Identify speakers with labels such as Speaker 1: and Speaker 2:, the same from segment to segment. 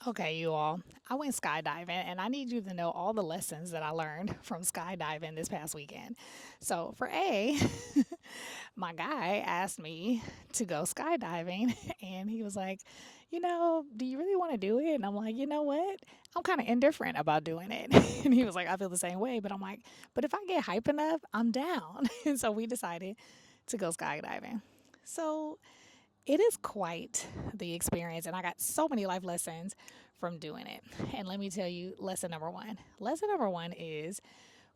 Speaker 1: Okay, you all. I went skydiving and I need you to know all the lessons that I learned from skydiving this past weekend. So, for A, my guy asked me to go skydiving and he was like, do you really want to do it? And I'm like, you know what? I'm kind of indifferent about doing it. And he was like, I feel the same way. But I'm like, but if I get hype enough, I'm down. And so we decided to go skydiving. So, it is quite the experience, and I got so many life lessons from doing it. And let me tell you, lesson number one. Lesson number one is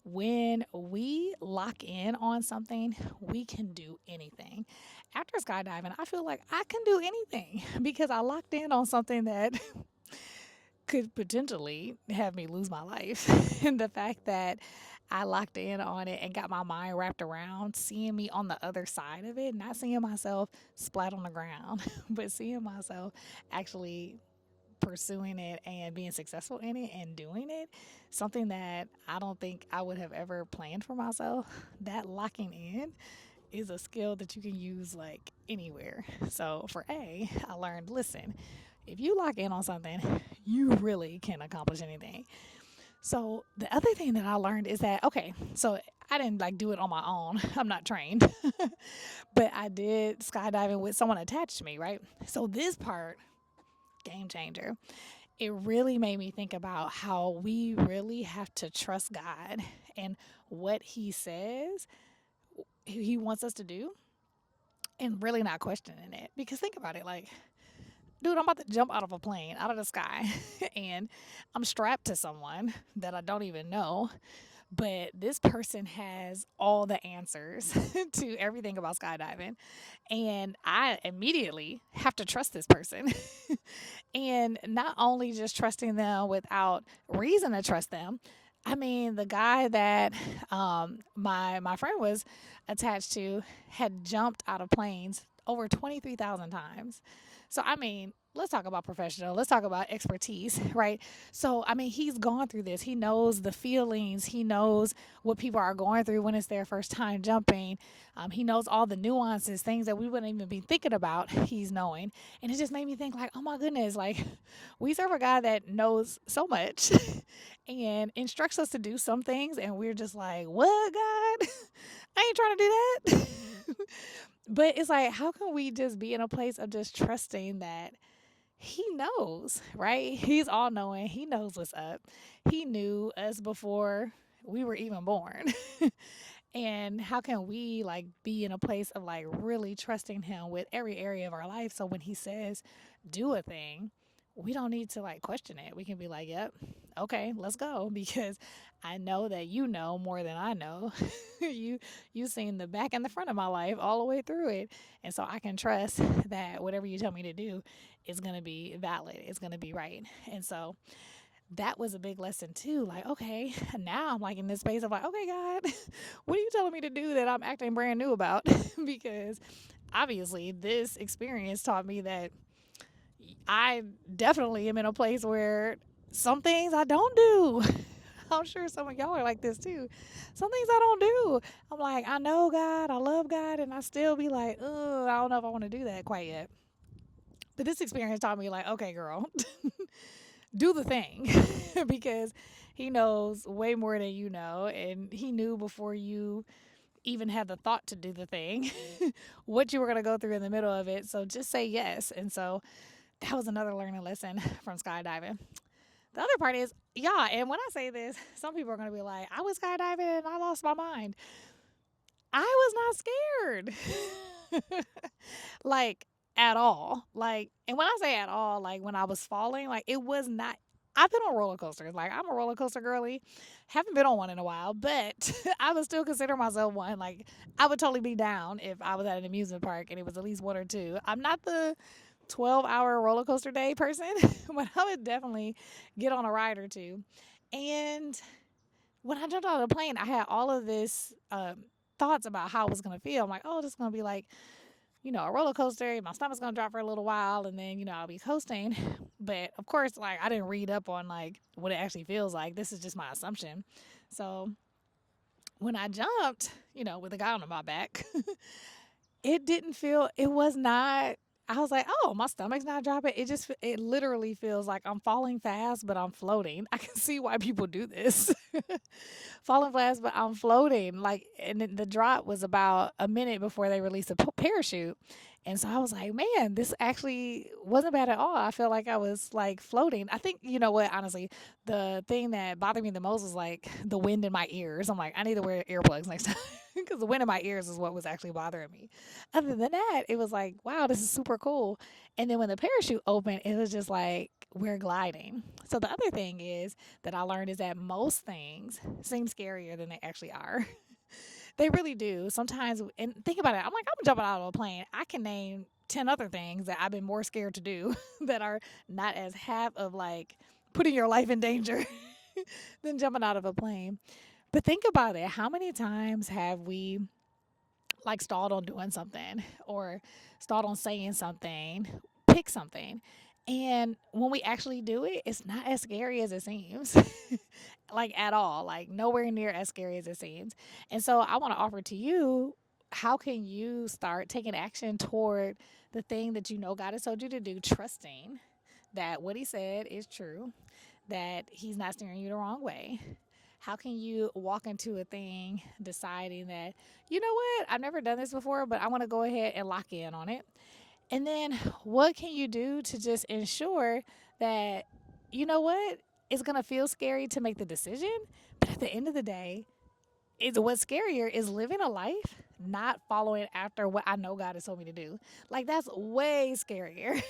Speaker 1: when we lock in on something, we can do anything. After skydiving, I feel like I can do anything because I locked in on something that could potentially have me lose my life. And the fact that I locked in on it and got my mind wrapped around seeing me on the other side of it, not seeing myself splat on the ground, but seeing myself actually pursuing it and being successful in it and doing it, something that I don't think I would have ever planned for myself. That locking in is a skill that you can use like anywhere. So for A, I learned listen, if you lock in on something, you really can accomplish anything. So the other thing that I learned is that okay, so I didn't like do it on my own. I'm not trained, but I did skydiving with someone attached to me, right? So this part, game changer. It really made me think about how we really have to trust God and what He says He wants us to do, and really not questioning it. Because think about it, like dude, I'm about to jump out of a plane, out of the sky, and I'm strapped to someone that I don't even know. But this person has all the answers to everything about skydiving. And I immediately have to trust this person. And not only just trusting them without reason to trust them, I mean, the guy that my friend was attached to had jumped out of planes over 23,000 times. So, I mean, let's talk about professional. Let's talk about expertise, right? So, I mean, he's gone through this. He knows the feelings. He knows what people are going through when it's their first time jumping. He knows all the nuances, things that we wouldn't even be thinking about. He's knowing, and it just made me think, like, oh my goodness, like we serve a God that knows so much and instructs us to do some things, and we're just like, what, God? I ain't trying to do that. But it's like, how can we just be in a place of just trusting that He knows, right? He's all knowing. He knows what's up. He knew us before we were even born. And how can we like be in a place of like really trusting Him with every area of our life, so when He says do a thing, we don't need to like question it. We can be like, yep, okay, let's go, because I know that you know more than I know. You seen the back and the front of my life all the way through it. And so I can trust that whatever you tell me to do is going to be valid. It's going to be right. And so that was a big lesson too. Like, okay, now I'm like in this space of like, okay, God, what are you telling me to do that I'm acting brand new about? Because obviously this experience taught me that I definitely am in a place where some things I don't do. I'm sure some of y'all are like this too. Some things I don't do. I'm like, I know God, I love God, and I still be like, I don't know if I want to do that quite yet. But this experience taught me, like, okay, girl, do the thing because He knows way more than you know, and He knew before you even had the thought to do the thing what you were going to go through in the middle of it. So just say yes. And so that was another learning lesson from skydiving. The other part is, yeah, and when I say this, some people are going to be like, I was skydiving and I lost my mind. I was not scared. Like, at all. Like, and when I say at all, like when I was falling, like it was not. I've been on roller coasters. Like, I'm a roller coaster girly. Haven't been on one in a while, but I would still consider myself one. Like, I would totally be down if I was at an amusement park and it was at least one or two. I'm not the 12-hour roller coaster day person, but I would definitely get on a ride or two. And when I jumped out of the plane, I had all of this thoughts about how I was going to feel. I'm like, oh, this is going to be like, a roller coaster. My stomach's going to drop for a little while and then, I'll be coasting. But of course, like, I didn't read up on like what it actually feels like. This is just my assumption. So when I jumped, with a guy on my back, it didn't feel, it was not, I was like, oh, my stomach's not dropping. It literally feels like I'm falling fast, but I'm floating. I can see why people do this. Falling fast, but I'm floating. Like, and then the drop was about a minute before they released a parachute. And so I was like, man, this actually wasn't bad at all. I felt like I was like floating. I think, you know what, honestly, the thing that bothered me the most was like the wind in my ears. I'm like, I need to wear earplugs next time because the wind in my ears is what was actually bothering me. Other than that, it was like, wow, this is super cool. And then when the parachute opened, it was just like, we're gliding. So the other thing is that I learned is that most things seem scarier than they actually are. They really do. Sometimes, and think about it, I'm like, I'm jumping out of a plane. I can name 10 other things that I've been more scared to do that are not as half of like putting your life in danger than jumping out of a plane. But think about it. How many times have we like stalled on doing something or stalled on saying something, pick something? And when we actually do it, it's not as scary as it seems. Like at all, like nowhere near as scary as it seems. And so I want to offer to you, how can you start taking action toward the thing that you know God has told you to do, trusting that what he said is true, that he's not steering you the wrong way. How can you walk into a thing deciding that, you know what, I've never done this before, but I want to go ahead and lock in on it? And then what can you do to just ensure that, you know what, it's going to feel scary to make the decision, but at the end of the day, is what's scarier is living a life not following after what I know God has told me to do. Like that's way scarier.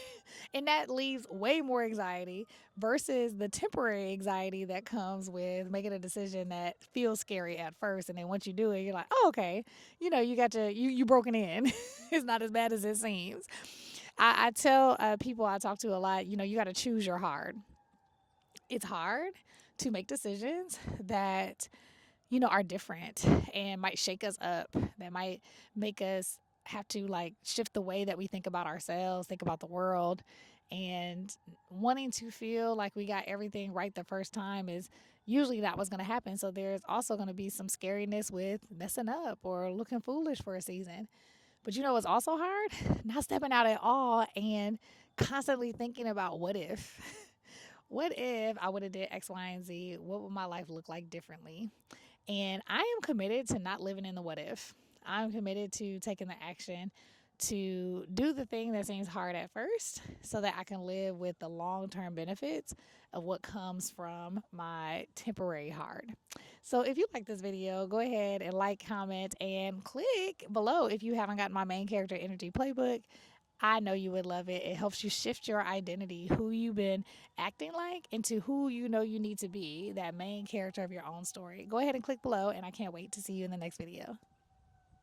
Speaker 1: And that leaves way more anxiety versus the temporary anxiety that comes with making a decision that feels scary at first. And then once you do it, you're like, oh, okay, you know, you got to, you broken in. It's not as bad as it seems. I tell people I talk to a lot, you know, you got to choose your hard. It's hard to make decisions that, you know, are different and might shake us up, that might make us have to like shift the way that we think about ourselves, think about the world. And wanting to feel like we got everything right the first time is usually not what's going to happen. So there's also going to be some scariness with messing up or looking foolish for a season. But you know what's also hard? Not stepping out at all and constantly thinking about what if. What if I would have did X, Y, and Z? What would my life look like differently? And I am committed to not living in the what if. I'm committed to taking the action to do the thing that seems hard at first so that I can live with the long term benefits of what comes from my temporary hard. So if you like this video, go ahead and like, comment, and click below if you haven't gotten my main character energy playbook. I know you would love it. It helps you shift your identity, who you've been acting like, into who you know you need to be, that main character of your own story. Go ahead and click below, and I can't wait to see you in the next video.